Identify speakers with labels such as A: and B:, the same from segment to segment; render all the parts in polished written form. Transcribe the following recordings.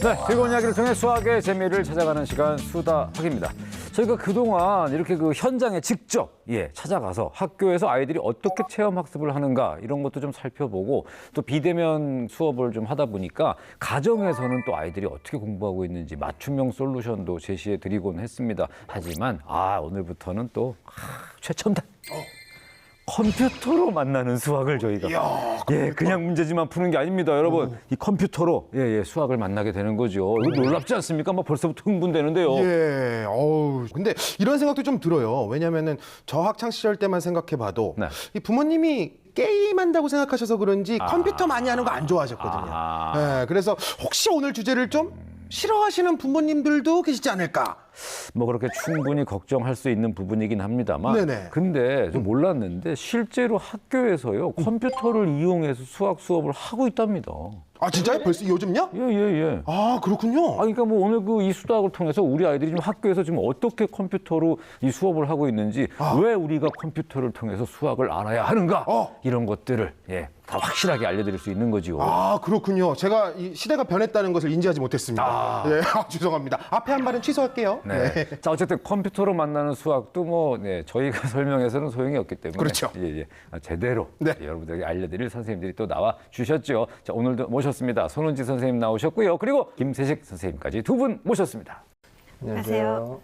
A: 네, 즐거운 이야기를 통해 수학의 재미를 찾아가는 시간 수다학입니다. 저희가 그동안 이렇게 그 현장에 직접 찾아가서 학교에서 아이들이 어떻게 체험 학습을 하는가 이런 것도 좀 살펴보고 또 비대면 수업을 좀 하다 보니까 가정에서는 또 아이들이 어떻게 공부하고 있는지 맞춤형 솔루션도 제시해 드리곤 했습니다. 하지만 오늘부터는 또 최첨단 컴퓨터로 만나는 수학을 저희가 그냥 문제지만 푸는 게 아닙니다, 여러분. 이 컴퓨터로 수학을 만나게 되는 거죠. 이거 놀랍지 않습니까? 막 벌써부터 흥분되는데요.
B: 근데 이런 생각도 좀 들어요. 왜냐면은 저 학창 시절 때만 생각해봐도 이 부모님이 게임한다고 생각하셔서 그런지 컴퓨터 많이 하는 거 안 좋아하셨거든요. 그래서 혹시 오늘 주제를 좀 싫어하시는 부모님들도 계시지 않을까?
A: 뭐 그렇게 충분히 걱정할 수 있는 부분이긴 합니다만 근데 좀 몰랐는데 실제로 학교에서요 컴퓨터를 이용해서 수학 수업을 하고 있답니다.
B: 아 진짜요? 벌써 요즘요?
A: 예.
B: 아 그렇군요.
A: 그러니까 뭐 오늘 이 수학을 통해서 우리 아이들이 지금 학교에서 지금 어떻게 컴퓨터로 이 수업을 하고 있는지 왜 우리가 컴퓨터를 통해서 수학을 알아야 하는가 이런 것들을 다 확실하게 알려드릴 수 있는 거지요.
B: 아 그렇군요. 제가 이 시대가 변했다는 것을 인지하지 못했습니다. 죄송합니다. 앞에 한 말은 취소할게요.
A: 자 어쨌든 컴퓨터로 만나는 수학도 뭐 저희가 설명해서는 소용이 없기 때문에
B: 그렇죠.
A: 제대로 여러분들에게 알려드릴 선생님들이 또 나와 주셨죠. 자 오늘도 모셨습니다. 손은지 선생님 나오셨고요. 그리고 김세식 선생님까지 두 분 모셨습니다.
C: 안녕하세요.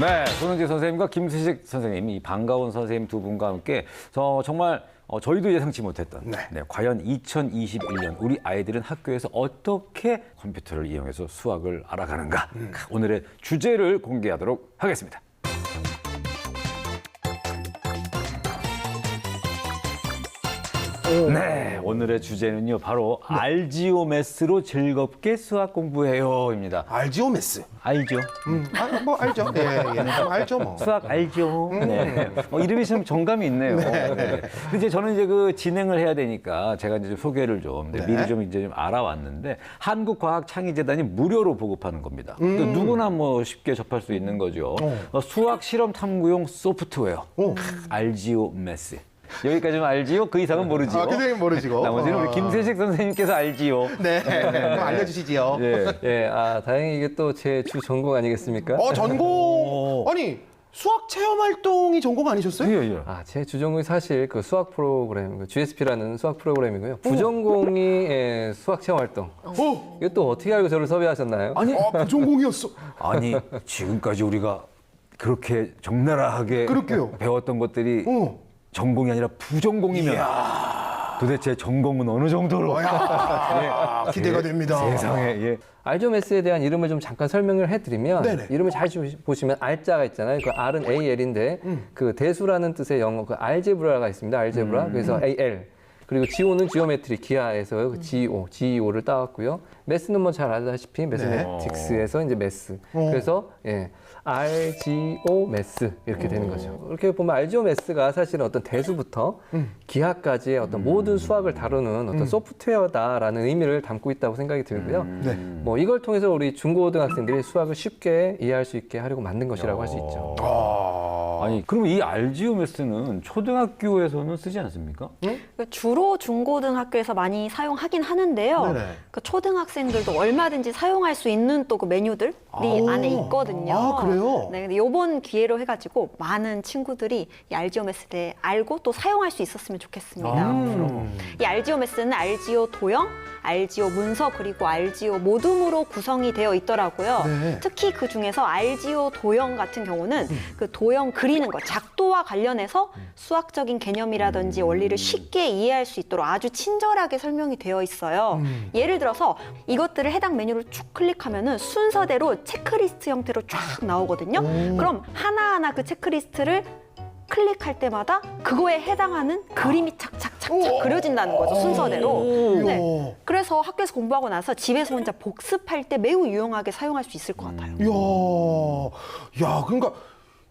A: 네, 손은지 선생님과 김세식 선생님, 이 반가운 선생님 두 분과 함께 정말 저희도 예상치 못했던 과연 2021년 우리 아이들은 학교에서 어떻게 컴퓨터를 이용해서 수학을 알아가는가 오늘의 주제를 공개하도록 하겠습니다. 네, 오늘의 주제는요 바로 알지오매스로 즐겁게 수학 공부해요입니다.
B: 알지오매스.
A: 알죠?
B: 뭐 알죠. 알죠 뭐.
A: 수학 알죠? 이름이 좀 정감이 있네요. 근데 이제 저는 이제 그 진행을 해야 되니까 제가 이제 좀 소개를 좀 미리 좀 이제 좀 알아왔는데 한국과학창의재단이 무료로 보급하는 겁니다. 그러니까 누구나 뭐 쉽게 접할 수 있는 거죠. 수학 실험 탐구용 소프트웨어 알지오매스. 여기까지는 알지요? 그 이상은 모르지요.
B: 그 이상은 모르시고.
A: 나머지는 우리 김세식 선생님께서 알지요.
B: 그럼 알려주시지요.
C: 다행히 이게 또 제 주 전공 아니겠습니까?
B: 전공. 아니 수학 체험 활동이 전공 아니셨어요?
C: 제 주 전공이 사실 그 수학 프로그램, 그 GSP라는 수학 프로그램이고요. 부전공이 수학 체험 활동. 이거 또 어떻게 알고 저를 섭외하셨나요?
A: 아니,
B: 부전공이었어.
A: 아니 지금까지 우리가 그렇게 적나라하게 배웠던 것들이 전공이 아니라 부전공이면 도대체 전공은 어느 정도로
B: 기대가 됩니다.
A: 세상에
C: 알지오매스에 대한 이름을 좀 잠깐 설명을 해드리면 이름을 잘 보시면 알자가 있잖아요. 그 R은 AL인데 그 대수라는 뜻의 영어 그 알제브라가 있습니다. 알제브라 그래서 AL 그리고 지오는 지오메트리 기하에서 그 GEO를 따왔고요. 매스는 뭐 잘 아다시피 매스매틱스에서 이제 매스 그래서 알지오매스 이렇게 되는 거죠. 이렇게 보면 알지오매스가 사실은 어떤 대수부터 기하까지의 어떤 모든 수학을 다루는 어떤 소프트웨어다라는 의미를 담고 있다고 생각이 들고요. 뭐 이걸 통해서 우리 중고등학생들이 수학을 쉽게 이해할 수 있게 하려고 만든 것이라고 할 수 있죠.
A: 아니 그럼 이 알지오매스는 초등학교에서는 쓰지 않습니까?
D: 주로 중고등학교에서 많이 사용하긴 하는데요. 그 초등학생들도 얼마든지 사용할 수 있는 또 그 메뉴들이 안에 있거든요.
B: 그래요?
D: 네, 근데 이번 기회로 해가지고 많은 친구들이 이 알지오매스에 대해 알고 또 사용할 수 있었으면 좋겠습니다. 이 알지오매스는 알지오 도형, 알지오 문서 그리고 알지오 모둠으로 구성이 되어 있더라고요. 특히 그 중에서 알지오 도형 같은 경우는 그 도형 그리는 것, 작도와 관련해서 수학적인 개념이라든지 원리를 쉽게 이해할 수 있도록 아주 친절하게 설명이 되어 있어요. 예를 들어서 이것들을 해당 메뉴를 쭉 클릭하면은 순서대로 체크리스트 형태로 쫙 나오거든요. 그럼 하나하나 그 체크리스트를 클릭할 때마다 그거에 해당하는 그림이 착착착착 그려진다는 거죠, 순서대로. 그래서 학교에서 공부하고 나서 집에서 혼자 복습할 때 매우 유용하게 사용할 수 있을 것 같아요.
B: 그러니까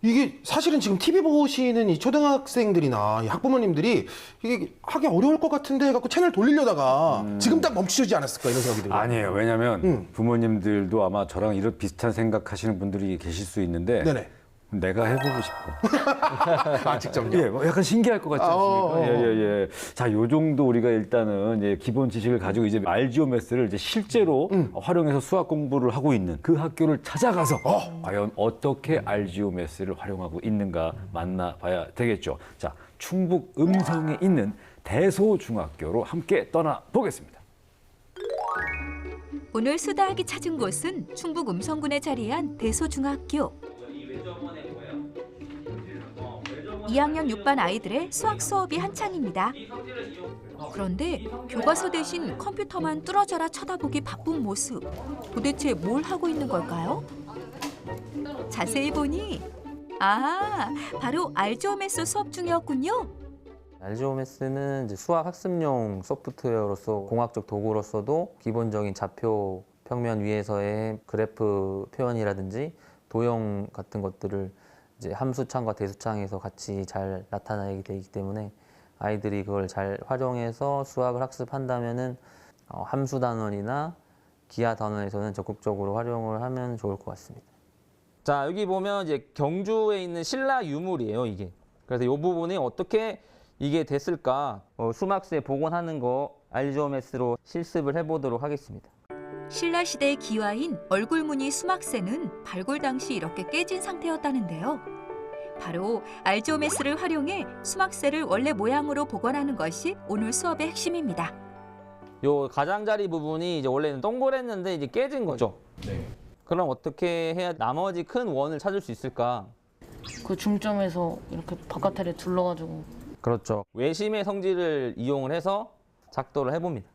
B: 이게 사실은 지금 TV 보시는 이 초등학생들이나 이 학부모님들이 이게 하기 어려울 것 같은데 해갖고 채널 돌리려다가 지금 딱 멈추지 않았을까 이런 생각이 들어요.
A: 아니에요. 왜냐하면 부모님들도 아마 저랑 이런 비슷한 생각하시는 분들이 계실 수 있는데
B: 네네.
A: 내가 해보고 싶어.
B: 아, 직접요?
A: 예, 뭐 약간 신기할 것 같지 않습니까? 예. 자, 요 정도 우리가 일단은 이제 기본 지식을 가지고 이제 알지오메스를 이제 실제로 활용해서 수학 공부를 하고 있는 그 학교를 찾아가서 과연 어떻게 알지오메스를 활용하고 있는가 만나봐야 되겠죠. 자, 충북 음성에 있는 대소중학교로 함께 떠나보겠습니다.
E: 오늘 수다학이 찾은 곳은 충북 음성군에 자리한 대소중학교. 2학년 6반 아이들의 수학 수업이 한창입니다. 그런데 교과서 대신 컴퓨터만 뚫어져라 쳐다보기 바쁜 모습. 도대체 뭘 하고 있는 걸까요? 자세히 보니 바로 알지오메스 수업 중이었군요.
C: 알지오메스는 이제 수학 학습용 소프트웨어로서 공학적 도구로서도 기본적인 좌표 평면 위에서의 그래프 표현이라든지 도형 같은 것들을 이제 함수창과 대수창에서 같이 잘 나타나게 되기 때문에 아이들이 그걸 잘 활용해서 수학을 학습한다면은 함수 단원이나 기하 단원에서는 적극적으로 활용을 하면 좋을 것 같습니다.
F: 자, 여기 보면 이제 경주에 있는 신라 유물이에요, 이게. 그래서 이 부분이 어떻게 이게 됐을까? 수막스에 복원하는 거 알지오메스로 실습을 해보도록 하겠습니다.
E: 신라시대의 기와인 얼굴무늬 수막새는 발굴 당시 이렇게 깨진 상태였다는데요. 바로 알지오메스를 활용해 수막새를 원래 모양으로 복원하는 것이 오늘 수업의 핵심입니다.
F: 요 가장자리 부분이 이제 원래는 동그랬는데 이제 깨진 거죠. 네. 그럼 어떻게 해야 나머지 큰 원을 찾을 수 있을까?
G: 그 중점에서 이렇게 바깥에를 둘러가지고.
F: 그렇죠. 외심의 성질을 이용을 해서 작도를 해봅니다.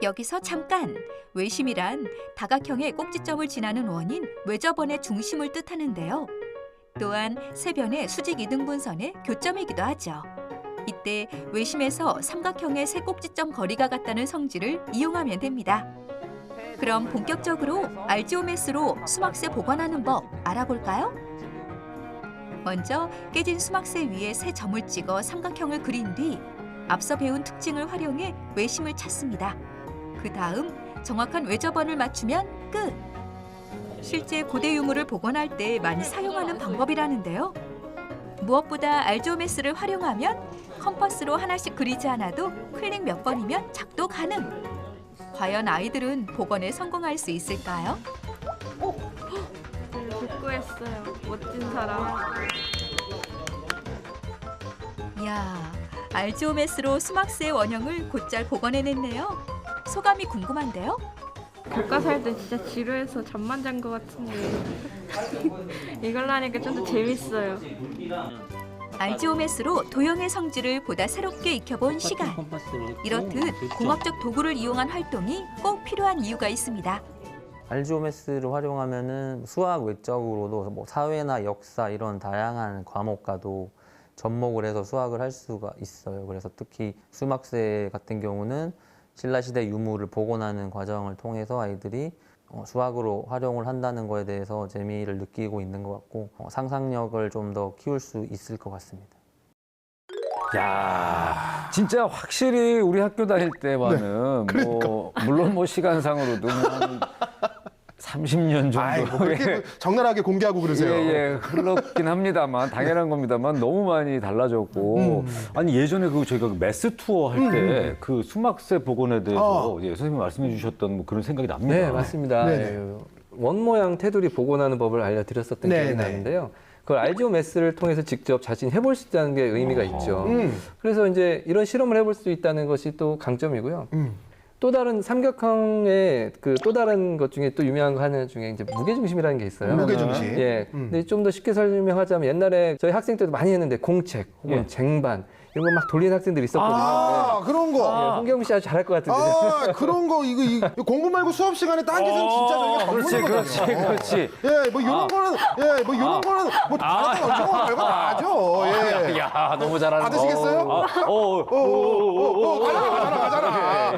E: 여기서 잠깐! 외심이란 다각형의 꼭지점을 지나는 원인 외접원의 중심을 뜻하는데요. 또한 세 변의 수직 이등분선의 교점이기도 하죠. 이때 외심에서 삼각형의 세 꼭지점 거리가 같다는 성질을 이용하면 됩니다. 그럼 본격적으로 알지오메스로 수막새 복원하는 법 알아볼까요? 먼저 깨진 수막새 위에 세 점을 찍어 삼각형을 그린 뒤 앞서 배운 특징을 활용해 외심을 찾습니다. 그 다음 정확한 외접원을 맞추면 끝! 실제 고대 유물을 복원할 때 많이 사용하는 방법이라는데요. 무엇보다 알지오메스를 활용하면 컴퍼스로 하나씩 그리지 않아도 클릭 몇 번이면 작도 가능! 과연 아이들은 복원에 성공할 수 있을까요?
H: 복구했어요. 멋진 사람.
E: 이야, 알지오메스로 수막새의 원형을 곧잘 복원해냈네요. 소감이 궁금한데요?
H: 교과서 할 때 진짜 지루해서 잠만 잔 것 같은데 이걸로 하니까 좀 더 재밌어요.
E: 알지오메스로 도형의 성질을 보다 새롭게 익혀본 시간. 이렇듯 공학적 도구를 이용한 활동이 꼭 필요한 이유가 있습니다.
C: 알지오메스를 활용하면은 수학 외적으로도 뭐 사회나 역사 이런 다양한 과목과도 접목을 해서 수학을 할 수가 있어요. 그래서 특히 수막새 같은 경우는 신라시대 유물을 복원하는 과정을 통해서 아이들이 수학으로 활용을 한다는 거에 대해서 재미를 느끼고 있는 것 같고 상상력을 좀 더 키울 수 있을 것 같습니다.
A: 야, 진짜 확실히 우리 학교 다닐 때와는 뭐 물론 뭐 시간상으로도 한 30년 정도
B: 아이고, 그렇게 적나라하게 공개하고 그러세요.
A: 예, 흘렀긴 합니다만 당연한 겁니다만 너무 많이 달라졌고 아니 예전에 그 저희가 그 메스 투어 할 때 그 수막새 복원에 대해서 예, 선생님 말씀해 주셨던 뭐 그런 생각이 납니다.
C: 네, 맞습니다. 예, 원 모양 테두리 복원하는 법을 알려드렸었던 기억이 나는데요. 그걸 알지오메스를 통해서 직접 자신이 해볼 수 있다는 게 의미가 있죠. 그래서 이제 이런 실험을 해볼 수 있다는 것이 또 강점이고요. 또 다른 삼각형의 그 또 다른 것 중에 또 유명한 거 하나 중에 이제 무게중심이라는 게 있어요.
B: 무게중심.
C: 예. 근데 좀 더 쉽게 설명하자면 옛날에 저희 학생 때도 많이 했는데 공책 혹은 쟁반 이런 거 막 돌리는 학생들이 있었거든요.
B: 아, 그런 거.
C: 예, 홍경우 씨 아주 잘할 것 같은데.
B: 아, 그런 거 이거 공부 말고 수업 시간에 당기면 진짜 저희가
A: 그렇지.
B: 예, 뭐 이런 거는 뭐 이런 거는 뭐 다른 거 별거 다 하죠. 예.
A: 야, 너무 잘하는
B: 받으시겠어요? 가잖아.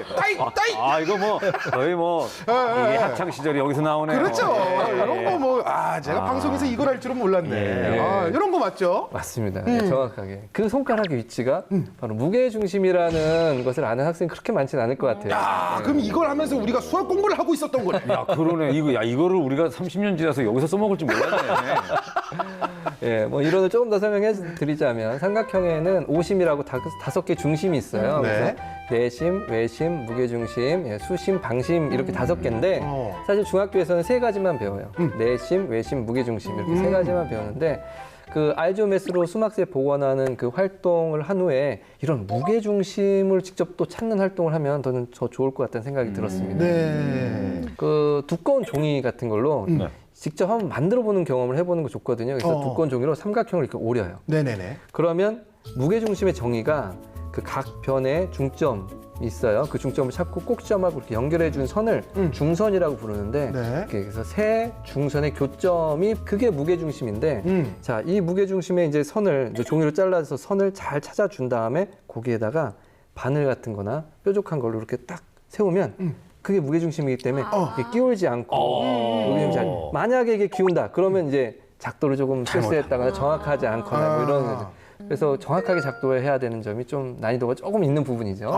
B: 따이.
A: 이거 뭐 거의 뭐 이게 학창 시절이 여기서 나오네요.
B: 그렇죠.
A: 예.
B: 이런 거 뭐 제가 방송에서 이걸 할 줄은 몰랐네.
A: 예.
B: 이런 거 맞죠?
C: 맞습니다. 네, 정확하게. 그 손가락의 위치가 바로 무게 중심이라는 것을 아는 학생이 그렇게 많지는 않을 것 같아요.
B: 야, 그럼 이걸 하면서 우리가 수학 공부를 하고 있었던 거네.
A: 야, 그러네. 이거를 우리가 30년 지나서 여기서 써먹을 줄 몰랐네.
C: 예, 뭐 이론을 조금 더 설명해 드리자면 삼각형에는 오심이라고 5개 중심이 있어요.
B: 네.
C: 그래서 내심, 외심, 무게중심, 수심, 방심 이렇게 5개인데 사실 중학교에서는 3가지만 배워요. 내심, 외심, 무게중심 이렇게 3가지만 배우는데 그 알지오메스로 수막세 복원하는 그 활동을 한 후에 이런 무게중심을 직접 또 찾는 활동을 하면 저는 더 좋을 것 같다는 생각이 들었습니다.
B: 네.
C: 그 두꺼운 종이 같은 걸로 직접 한번 만들어 보는 경험을 해보는 거 좋거든요. 그래서 두꺼운 종이로 삼각형을 이렇게 오려요.
B: 네네네.
C: 그러면 무게중심의 정의가 그 각 변에 중점이 있어요. 그 중점을 찾고 꼭지점하고 이렇게 연결해 준 선을 중선이라고 부르는데
B: 네.
C: 그래서 세 중선의 교점이 그게 무게중심인데 자, 이 무게중심의 이제 선을 이제 종이로 잘라서 선을 잘 찾아준 다음에 거기에다가 바늘 같은 거나 뾰족한 걸로 이렇게 딱 세우면 그게 무게중심이기 때문에 이게 끼울지 않고 무게중심 만약에 이게 기운다 그러면 이제 작도를 조금 실수했다거나 정확하지 않거나 뭐 이런 거죠. 그래서 정확하게 작도해야 되는 점이 좀 난이도가 조금 있는 부분이죠.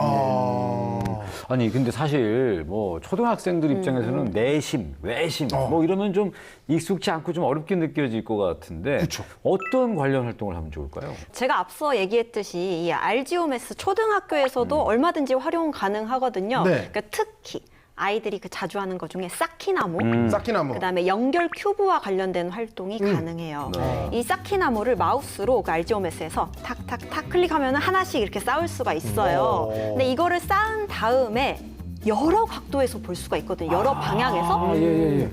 A: 아니 근데 사실 뭐 초등학생들 입장에서는 내심, 외심 뭐 이러면 좀 익숙치 않고 좀 어렵게 느껴질 것 같은데 어떤 관련 활동을 하면 좋을까요?
D: 제가 앞서 얘기했듯이 이 알지오메스 초등학교에서도 얼마든지 활용 가능하거든요.
B: 네.
D: 그러니까 특히 아이들이 그 자주 하는 것 중에 쌓기나무,
B: 쌓기나무.
D: 그다음에 연결 큐브와 관련된 활동이 가능해요. 이 쌓기나무를 마우스로 그 알지오메스에서 탁탁탁 클릭하면 하나씩 이렇게 쌓을 수가 있어요. 근데 이거를 쌓은 다음에 여러 각도에서 볼 수가 있거든요. 여러 방향에서.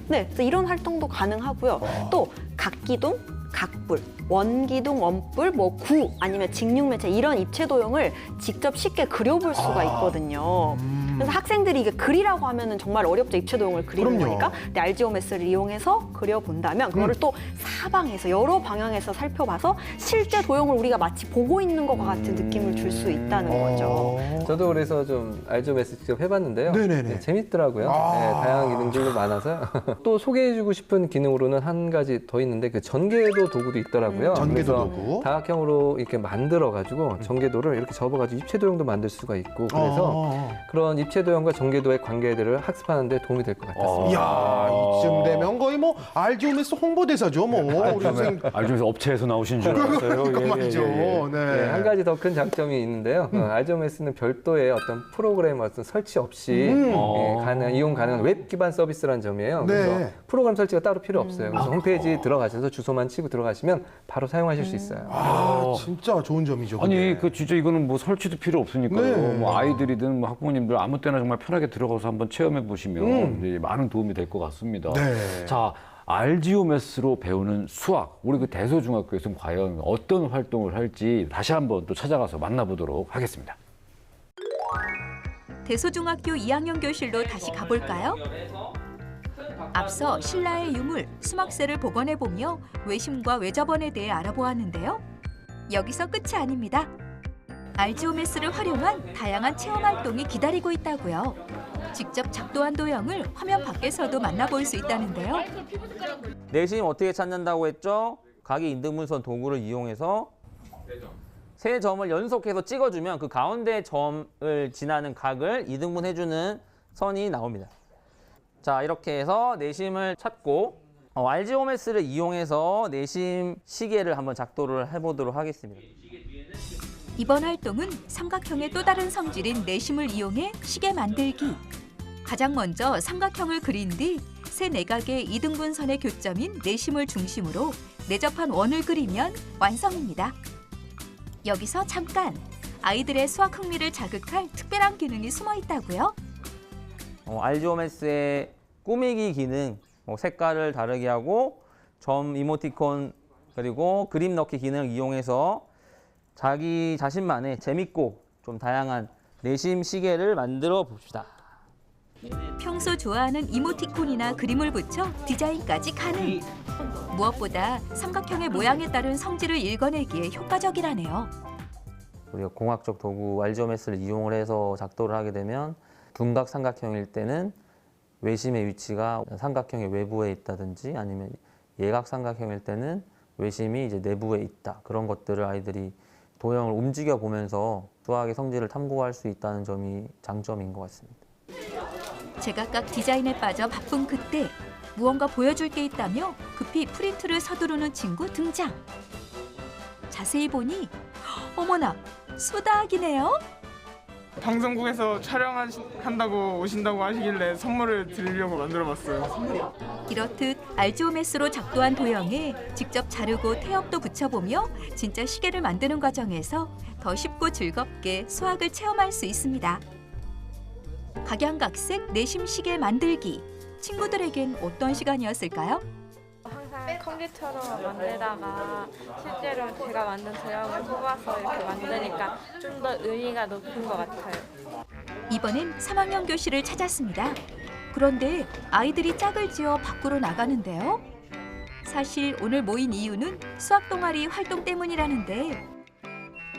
D: 네, 그래서 이런 활동도 가능하고요. 또 각기둥, 각불, 원기둥, 원뿔, 뭐 구 아니면 직육면체 이런 입체 도형을 직접 쉽게 그려볼 수가 있거든요. 그래서 학생들이 이게 그리라고 하면은 정말 어렵죠. 입체 도형을 그리는
B: 그럼요.
D: 거니까. 근데 알지오메스를 이용해서 그려본다면 그거를 또 사방에서 여러 방향에서 살펴봐서 실제 도형을 우리가 마치 보고 있는 것과 같은 느낌을 줄 수 있다는 거죠.
C: 저도 그래서 좀 알지오메스 직접 해봤는데요.
B: 네네네.
C: 네, 재밌더라고요. 네, 다양한 기능들도 많아서 또 소개해주고 싶은 기능으로는 한 가지 더 있는데 그 전개도 도구도 있더라고요.
B: 전개도
C: 그래서
B: 도구.
C: 다각형으로 이렇게 만들어가지고 전개도를 이렇게 접어가지고 입체 도형도 만들 수가 있고 그래서 그런 입체 도형과 전개도의 관계들을 학습하는 데 도움이 될 것 같았습니다.
B: 이야, 이쯤 되면 거의 뭐 알지오메스 홍보대사죠, 뭐. 우리 선생님.
A: 알지오메스 업체에서 나오신 줄 알았어요.
B: 그거 말이죠. 네.
C: 네, 한 가지 더 큰 장점이 있는데요. 알지오메스는 별도의 어떤 프로그램 어떤 설치 없이 이용 가능한 웹 기반 서비스라는 점이에요.
B: 네.
C: 그래서 프로그램 설치가 따로 필요 없어요. 그래서 홈페이지 들어가셔서 주소만 치고 들어가시면 바로 사용하실 수 있어요.
B: 진짜 좋은 점이죠.
A: 아니
B: 그게.
A: 그 진짜 이거는 뭐 설치도 필요 없으니까요.
B: 네.
A: 뭐 아이들이든 뭐 학부모님들 아무 때나 정말 편하게 들어가서 한번 체험해 보시면 이제 많은 도움이 될 것 같습니다.
B: 네.
A: 자, 알지오메스로 배우는 수학. 우리 그 대소중학교에서는 과연 어떤 활동을 할지 다시 한번 또 찾아가서 만나보도록 하겠습니다.
E: 대소중학교 2학년 교실로 다시 가볼까요? 앞서 신라의 유물, 수막세를 복원해보며 외심과 외접원에 대해 알아보았는데요. 여기서 끝이 아닙니다. 알지오메스를 활용한 다양한 체험 활동이 기다리고 있다고요. 직접 작도한 도형을 화면 밖에서도 만나볼 수 있다는데요.
F: 내심 어떻게 찾는다고 했죠? 각의 인등분선 도구를 이용해서 세 점을 연속해서 찍어주면 그 가운데 점을 지나는 각을 이등분해주는 선이 나옵니다. 자, 이렇게 해서 내심을 찾고 알지오메스를 이용해서 내심 시계를 한번 작도를 해보도록 하겠습니다.
E: 이번 활동은 삼각형의 또 다른 성질인 내심을 이용해 시계 만들기. 가장 먼저 삼각형을 그린 뒤 세 내각의 이등분선의 교점인 내심을 중심으로 내접한 원을 그리면 완성입니다. 여기서 잠깐! 아이들의 수학 흥미를 자극할 특별한 기능이 숨어 있다고요?
F: 알지오메스의 꾸미기 기능, 색깔을 다르게 하고 점 이모티콘 그리고 그림 넣기 기능을 이용해서 자기 자신만의 재밌고 좀 다양한 내심 시계를 만들어 봅시다.
E: 평소 좋아하는 이모티콘이나 그림을 붙여 디자인까지 가능. 무엇보다 삼각형의 모양에 따른 성질을 읽어내기에 효과적이라네요.
F: 우리가 공학적 도구 알지오메스를 이용을 해서 작도를 하게 되면 둔각 삼각형일 때는 외심의 위치가 삼각형의 외부에 있다든지 아니면 예각 삼각형일 때는 외심이 이제 내부에 있다. 그런 것들을 아이들이 도형을 움직여 보면서 수학의 성질을 탐구할 수 있다는 점이 장점인 것 같습니다.
E: 제각각 디자인에 빠져 바쁜 그때 무언가 보여줄 게 있다며 급히 프린트를 서두르는 친구 등장. 자세히 보니 어머나 수다학이네요.
I: 방송국에서 촬영한다고 오신다고 하시길래 선물을 드리려고 만들어봤어요.
E: 이렇듯 알지오메스로 작도한 도형에 직접 자르고 태엽도 붙여보며 진짜 시계를 만드는 과정에서 더 쉽고 즐겁게 수학을 체험할 수 있습니다. 각양각색 내심 시계 만들기. 친구들에겐 어떤 시간이었을까요?
H: 항상 컴퓨터로 만들다가 실제로 제가 만든 도형을 뽑아서 이렇게 만드니까 좀 더 의의가 높은 것 같아요.
E: 이번엔 3학년 교실을 찾았습니다. 그런데 아이들이 짝을 지어 밖으로 나가는데요. 사실 오늘 모인 이유는 수학 동아리 활동 때문이라는데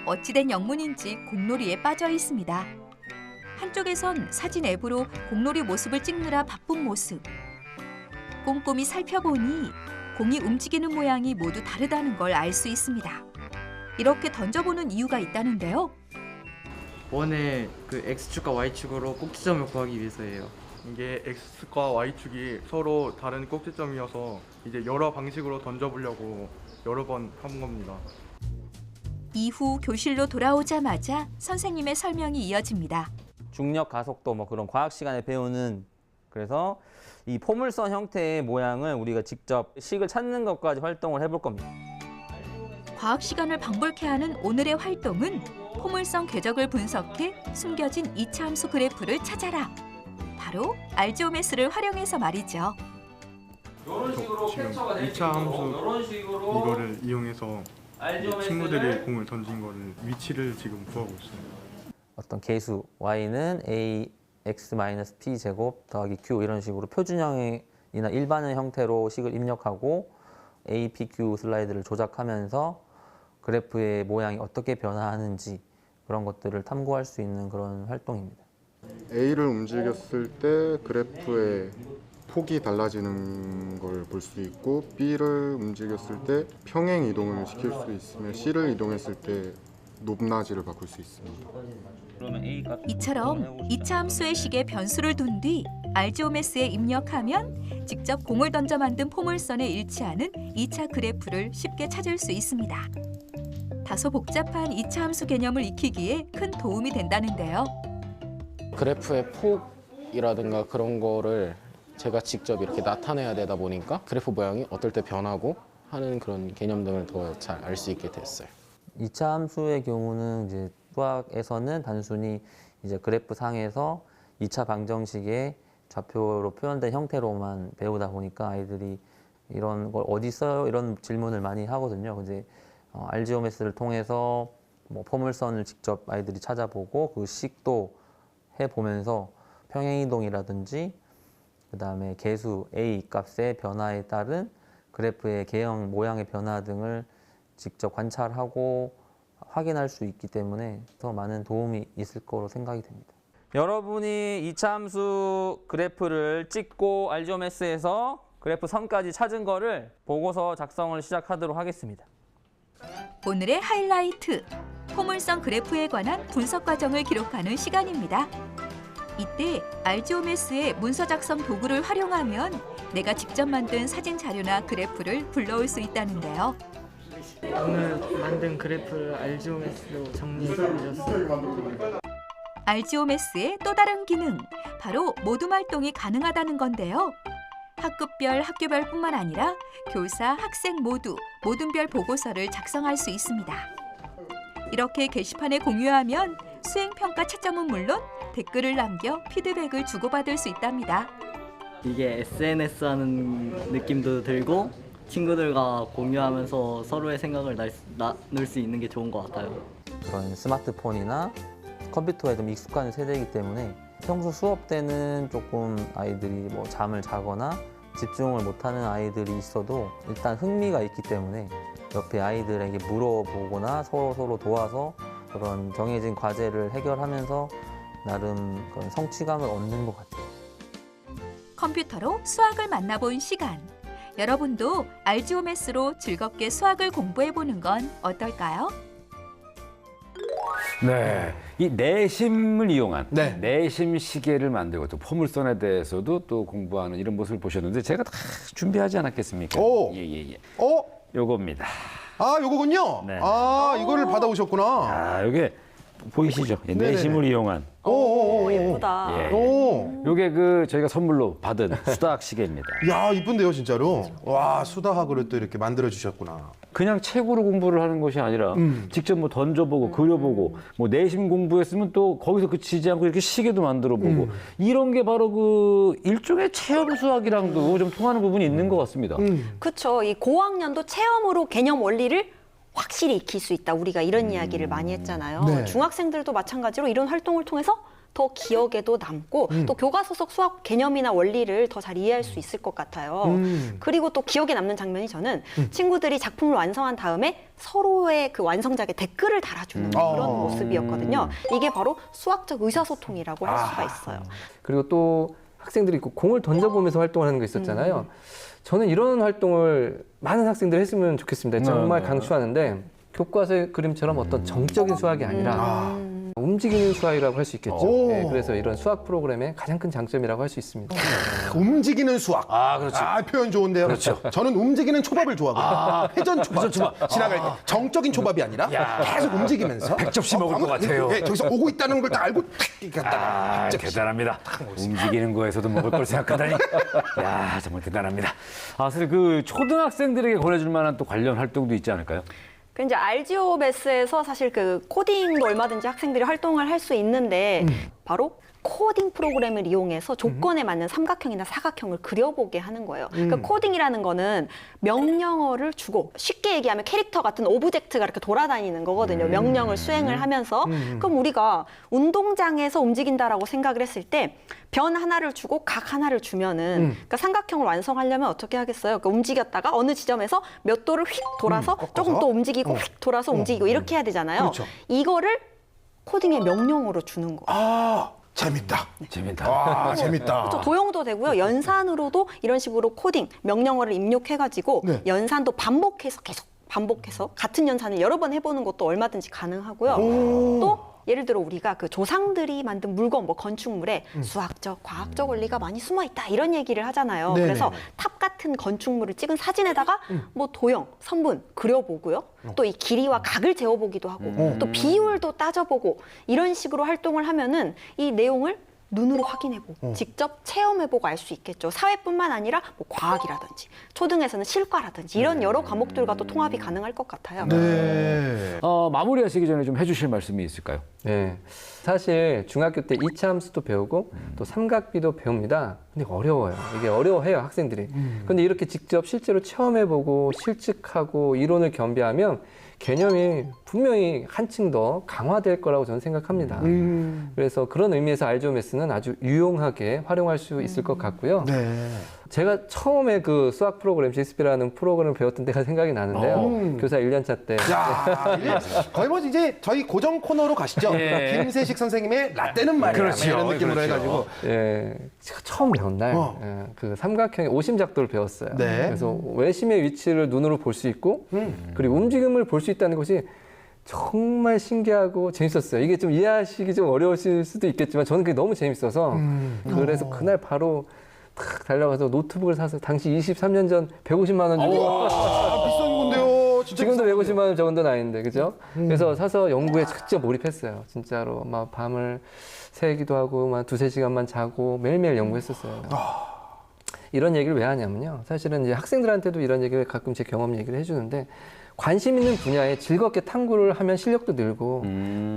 E: 어찌된 영문인지 공놀이에 빠져 있습니다. 한쪽에선 사진 앱으로 공놀이 모습을 찍느라 바쁜 모습. 꼼꼼히 살펴보니 공이 움직이는 모양이 모두 다르다는 걸 알 수 있습니다. 이렇게 던져보는 이유가 있다는데요.
J: 원의 그 X축과 Y축으로 꼭지점을 구하기 위해서예요.
I: 이게 X과 Y축이 서로 다른 꼭지점이어서 이제 여러 방식으로 던져보려고 여러 번 한 겁니다.
E: 이후 교실로 돌아오자마자 선생님의 설명이 이어집니다.
F: 중력 가속도 뭐 그런 과학 시간에 배우는 그래서 이 포물선 형태의 모양을 우리가 직접 식을 찾는 것까지 활동을 해볼 겁니다.
E: 과학 시간을 방불케 하는 오늘의 활동은 포물선 궤적을 분석해 숨겨진 이차 함수 그래프를 찾아라. 바로 알지오메스를 활용해서 말이죠.
I: 지금 2차 함수 이거를 이용해서 친구들이 공을 던진 거를 위치를 지금 구하고 있어요.
F: 어떤 계수 y는 ax-p 제곱 더하기 q 이런 식으로 표준형이나 일반의 형태로 식을 입력하고 apq 슬라이드를 조작하면서 그래프의 모양이 어떻게 변화하는지 그런 것들을 탐구할 수 있는 그런 활동입니다.
K: A를 움직였을 때 그래프의 폭이 달라지는 걸 볼 수 있고 B를 움직였을 때 평행 이동을 시킬 수 있으며 C를 이동했을 때 높낮이를 바꿀 수 있습니다.
E: 이처럼 이차 함수의 식에 변수를 둔 뒤 알지오메스에 입력하면 직접 공을 던져 만든 포물선에 일치하는 2차 그래프를 쉽게 찾을 수 있습니다. 다소 복잡한 2차 함수 개념을 익히기에 큰 도움이 된다는데요.
L: 그래프의 폭이라든가 그런 거를 제가 직접 이렇게 나타내야 되다 보니까 그래프 모양이 어떨 때 변하고 하는 그런 개념 등을 더 잘 알 수 있게 됐어요.
F: 2차 함수의 경우는 이제 수학에서는 단순히 이제 그래프 상에서 2차 방정식의 좌표로 표현된 형태로만 배우다 보니까 아이들이 이런 걸 어디 써요? 이런 질문을 많이 하거든요. 근데 알지오메스를 통해서 뭐 포물선을 직접 아이들이 찾아보고 그 식도 해보면서 평행이동이라든지 그다음에 계수 a 값의 변화에 따른 그래프의 개형 모양의 변화 등을 직접 관찰하고 확인할 수 있기 때문에 더 많은 도움이 있을 거로 생각이 됩니다. 여러분이 2차 함수 그래프를 찍고 알지오메스에서 그래프 선까지 찾은 거를 보고서 작성을 시작하도록 하겠습니다.
E: 오늘의 하이라이트, 포물선 그래프에 관한 분석 과정을 기록하는 시간입니다. 이때 알지오메스의 문서 작성 도구를 활용하면 내가 직접 만든 사진 자료나 그래프를 불러올 수 있다는데요.
J: 오늘 만든 그래프를 알지오메스로 정리해주셨어요.
E: 알지오메스의 또 다른 기능, 바로 모둠 활동이 가능하다는 건데요. 학급별, 학교별 뿐만 아니라 교사, 학생 모두 모둠별 보고서를 작성할 수 있습니다. 이렇게 게시판에 공유하면 수행평가 채점은 물론 댓글을 남겨 피드백을 주고받을 수 있답니다.
M: 이게 SNS 하는 느낌도 들고 친구들과 공유하면서 서로의 생각을 나눌 수 있는 게 좋은 것 같아요.
F: 그런 스마트폰이나 컴퓨터에 좀 익숙한 세대이기 때문에 평소 수업 때는 조금 아이들이 뭐 잠을 자거나 집중을 못하는 아이들이 있어도 일단 흥미가 있기 때문에 옆에 아이들에게 물어보거나 서로 도와서 그런 정해진 과제를 해결하면서 나름 그런 성취감을 얻는 것 같아요.
E: 컴퓨터로 수학을 만나본 시간. 여러분도 알지오매스로 즐겁게 수학을 공부해보는 건 어떨까요?
A: 네, 이 내심을 이용한 내심 시계를 만들고 또 포물선에 대해서도 또 공부하는 이런 모습을 보셨는데 제가 다 준비하지 않았겠습니까?
B: 오.
A: 예.
B: 어?
A: 요겁니다.
B: 아, 요거군요.
A: 네.
B: 아, 이거를 받아오셨구나.
A: 아, 요게 보이시죠? 예, 내심을 이용한.
B: 오,
D: 예쁘다.
A: 예.
B: 오.
A: 요게 그 저희가 선물로 받은 수다학 시계입니다.
B: 야, 이쁜데요, 진짜로. 와, 수다학으로 또 이렇게 만들어 주셨구나.
A: 그냥 책으로 공부를 하는 것이 아니라 직접 뭐 던져보고 그려보고 뭐 내심 공부했으면 또 거기서 그치지 않고 이렇게 시계도 만들어보고 이런 게 바로 그 일종의 체험 수학이랑도 좀 통하는 부분이 있는 것 같습니다.
D: 그렇죠. 이 고학년도 체험으로 개념 원리를 확실히 익힐 수 있다. 우리가 이런 이야기를 많이 했잖아요.
B: 네.
D: 중학생들도 마찬가지로 이런 활동을 통해서 더 기억에도 남고 또 교과서적 수학 개념이나 원리를 더 잘 이해할 수 있을 것 같아요. 그리고 또 기억에 남는 장면이 저는 친구들이 작품을 완성한 다음에 서로의 그 완성작에 댓글을 달아주는 그런 모습이었거든요. 이게 바로 수학적 의사소통이라고 할 수가 있어요.
C: 그리고 또 학생들이 그 공을 던져보면서 활동을 하는 거 있었잖아요. 저는 이런 활동을 많은 학생들이 했으면 좋겠습니다. 정말 강추하는데 교과서의 그림처럼 어떤 정적인 수학이 아니라 움직이는 수학이라고 할 수 있겠죠. 네, 그래서 이런 수학 프로그램의 가장 큰 장점이라고 할 수 있습니다.
B: 움직이는 수학.
A: 아, 그렇죠.
B: 아, 표현 좋은데요.
A: 그렇죠.
B: 저는 움직이는 초밥을 좋아하거든요. 회전 초밥. 지나갈 때 정적인 초밥이 아니라 계속 움직이면서
A: 100접시 먹을 것 같아요.
B: 네, 저기서 오고 있다는 걸 딱 알고 탁
A: 아, 대단합니다. 움직이는 거에서도 먹을 걸 생각하다니. 야, 정말 대단합니다. 아, 사실 그 초등학생들에게 권해줄 만한 또 관련 활동도 있지 않을까요?
D: 그 이제 알지오매스에서 사실 그 코딩도 얼마든지 학생들이 활동을 할 수 있는데 바로 코딩 프로그램을 이용해서 조건에 맞는 삼각형이나 사각형을 그려보게 하는 거예요. 그러니까 코딩이라는 거는 명령어를 주고 쉽게 얘기하면 캐릭터 같은 오브젝트가 이렇게 돌아다니는 거거든요. 명령을 수행을 하면서. 그럼 우리가 운동장에서 움직인다라고 생각을 했을 때 변 하나를 주고 각 하나를 주면은 그러니까 삼각형을 완성하려면 어떻게 하겠어요? 그러니까 움직였다가 어느 지점에서 몇 도를 휙 돌아서 조금 또 움직이고 휙 돌아서 움직이고 이렇게 해야 되잖아요.
B: 그렇죠.
D: 이거를 코딩의 명령어로 주는 거예요.
B: 아, 재밌다.
A: 재밌다.
B: 와, 재밌다.
D: 그렇죠. 도형도 되고요. 연산으로도 이런 식으로 코딩, 명령어를 입력해가지고 연산도 반복해서 계속 반복해서 같은 연산을 여러 번 해보는 것도 얼마든지 가능하고요. 또 예를 들어 우리가 그 조상들이 만든 물건, 뭐 건축물에 수학적, 과학적 원리가 많이 숨어 있다 이런 얘기를 하잖아요.
B: 네네네.
D: 그래서 탑 같은 건축물을 찍은 사진에다가 뭐 도형, 선분 그려보고요. 또 이 길이와 각을 재어보기도 하고 또 비율도 따져보고 이런 식으로 활동을 하면은 이 내용을 눈으로 확인해보고 직접 체험해보고 알 수 있겠죠. 사회뿐만 아니라 뭐 과학이라든지 초등에서는 실과라든지 이런 여러 과목들과 또 통합이 가능할 것 같아요.
B: 네.
A: 마무리하시기 전에 좀 해주실 말씀이 있을까요?
C: 네. 사실 중학교 때 이차 함수도 배우고 또 삼각비도 배웁니다. 근데 어려워요. 이게 어려워해요, 학생들이. 근데 이렇게 직접 실제로 체험해보고 실측하고 이론을 겸비하면 개념이 분명히 한층 더 강화될 거라고 저는 생각합니다. 그래서 그런 의미에서 알지오매스는 아주 유용하게 활용할 수 있을 것 같고요.
B: 네.
C: 제가 처음에 그 수학 프로그램, GSP라는 프로그램을 배웠던 때가 생각이 나는데요. 교사 1년차 때.
B: 야, 거의 뭐 이제 저희 고정 코너로 가시죠.
A: 예.
B: 김세식 선생님의 라떼는 말이야.
A: 그렇죠.
B: 이런 느낌으로
A: 그렇죠.
B: 해가지고.
C: 예, 제가 처음 배운 날, 그 삼각형의 오심작도를 배웠어요.
B: 네.
C: 그래서 외심의 위치를 눈으로 볼 수 있고, 그리고 움직임을 볼 수 있다는 것이 정말 신기하고 재밌었어요. 이게 좀 이해하시기 좀 어려우실 수도 있겠지만 저는 그게 너무 재밌어서 그래서 그날 바로 탁 달려가서 노트북을 사서 당시 23년 전 150만 원 주고
B: 비싼 건데요. 진짜
C: 지금도
B: 비싼
C: 150만 원 정도는 아닌데 그죠? 그래서 사서 연구에 직접 몰입했어요. 진짜로 막 밤을 새기도 하고 막 2-3시간만 자고 매일매일 연구했었어요. 이런 얘기를 왜 하냐면요. 사실은 이제 학생들한테도 이런 얘기를 가끔 제 경험 얘기를 해주는데 관심 있는 분야에 즐겁게 탐구를 하면 실력도 늘고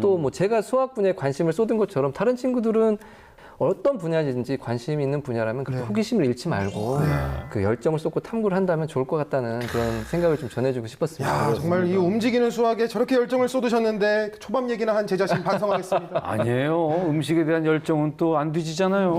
C: 또 뭐 제가 수학 분야에 관심을 쏟은 것처럼 다른 친구들은 어떤 분야든지 관심 있는 분야라면 그 호기심을 잃지 말고 그 열정을 쏟고 탐구를 한다면 좋을 것 같다는 그런 생각을 좀 전해주고 싶었습니다.
B: 야, 정말 이 움직이는 수학에 저렇게 열정을 쏟으셨는데 초밥 얘기나 한 제 자신 반성하겠습니다.
A: 아니에요. 음식에 대한 열정은 또 안 뒤지잖아요.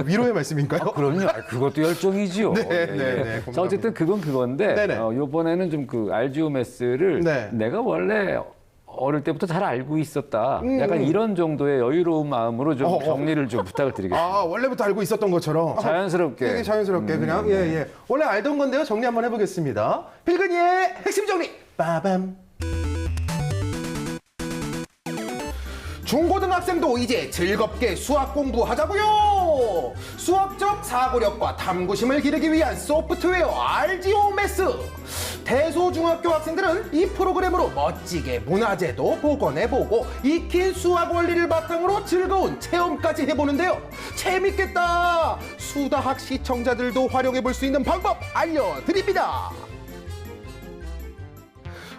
B: 위로의 말씀인가요?
A: 그럼요. 그것도 열정이지요.
B: 네.
A: 자, 어쨌든 그건 그건데 이번에는 좀 그 알지오메스를 내가 원래 어릴 때부터 잘 알고 있었다. 약간 이런 정도의 여유로운 마음으로 좀 정리를 좀 부탁을 드리겠습니다.
B: 아, 원래부터 알고 있었던 것처럼
A: 자연스럽게.
B: 되게 자연스럽게 그냥 원래 알던 건데요. 정리 한번 해보겠습니다. 필근이의 핵심 정리. 빠밤. 중고등학생도 이제 즐겁게 수학 공부하자고요. 수학적 사고력과 탐구심을 기르기 위한 소프트웨어 알지오메스. 대소중학교 학생들은 이 프로그램으로 멋지게 문화재도 복원해보고 익힌 수학 원리를 바탕으로 즐거운 체험까지 해보는데요. 재밌겠다. 수다학 시청자들도 활용해볼 수 있는 방법 알려드립니다.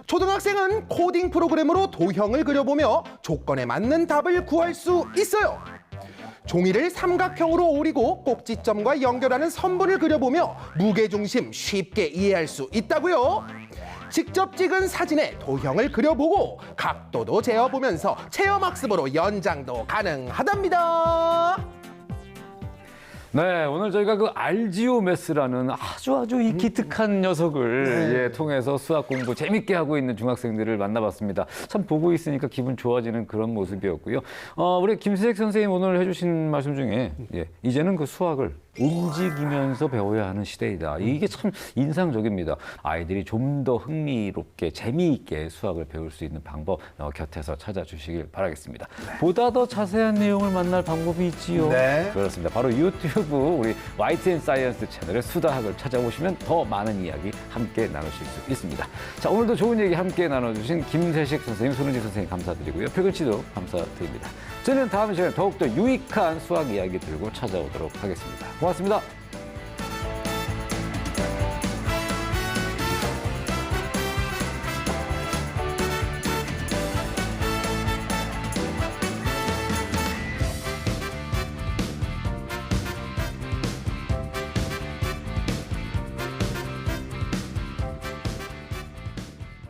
B: 초등학생은 코딩 프로그램으로 도형을 그려보며 조건에 맞는 답을 구할 수 있어요. 종이를 삼각형으로 오리고 꼭지점과 연결하는 선분을 그려보며 무게중심 쉽게 이해할 수 있다고요. 직접 찍은 사진에 도형을 그려보고 각도도 재어보면서 체험학습으로 연장도 가능하답니다.
A: 네, 오늘 저희가 그 알지오메스라는 아주 이 기특한 녀석을 통해서 수학 공부 재밌게 하고 있는 중학생들을 만나봤습니다. 참 보고 있으니까 기분 좋아지는 그런 모습이었고요. 우리 김세식 선생님 오늘 해주신 말씀 중에 이제는 그 수학을 움직이면서 배워야 하는 시대이다. 이게 참 인상적입니다. 아이들이 좀 더 흥미롭게 재미있게 수학을 배울 수 있는 방법 곁에서 찾아주시길 바라겠습니다. 보다 더 자세한 내용을 만날 방법이 있지요. 그렇습니다. 바로 유튜브 우리 YTN 사이언스 채널의 수다학을 찾아보시면 더 많은 이야기 함께 나누실 수 있습니다. 자, 오늘도 좋은 얘기 함께 나눠주신 김세식 선생님, 손은지 선생님 감사드리고요. 필근 씨도 감사드립니다. 저는 다음 시간에 더욱더 유익한 수학 이야기 들고 찾아오도록 하겠습니다. 고맙습니다.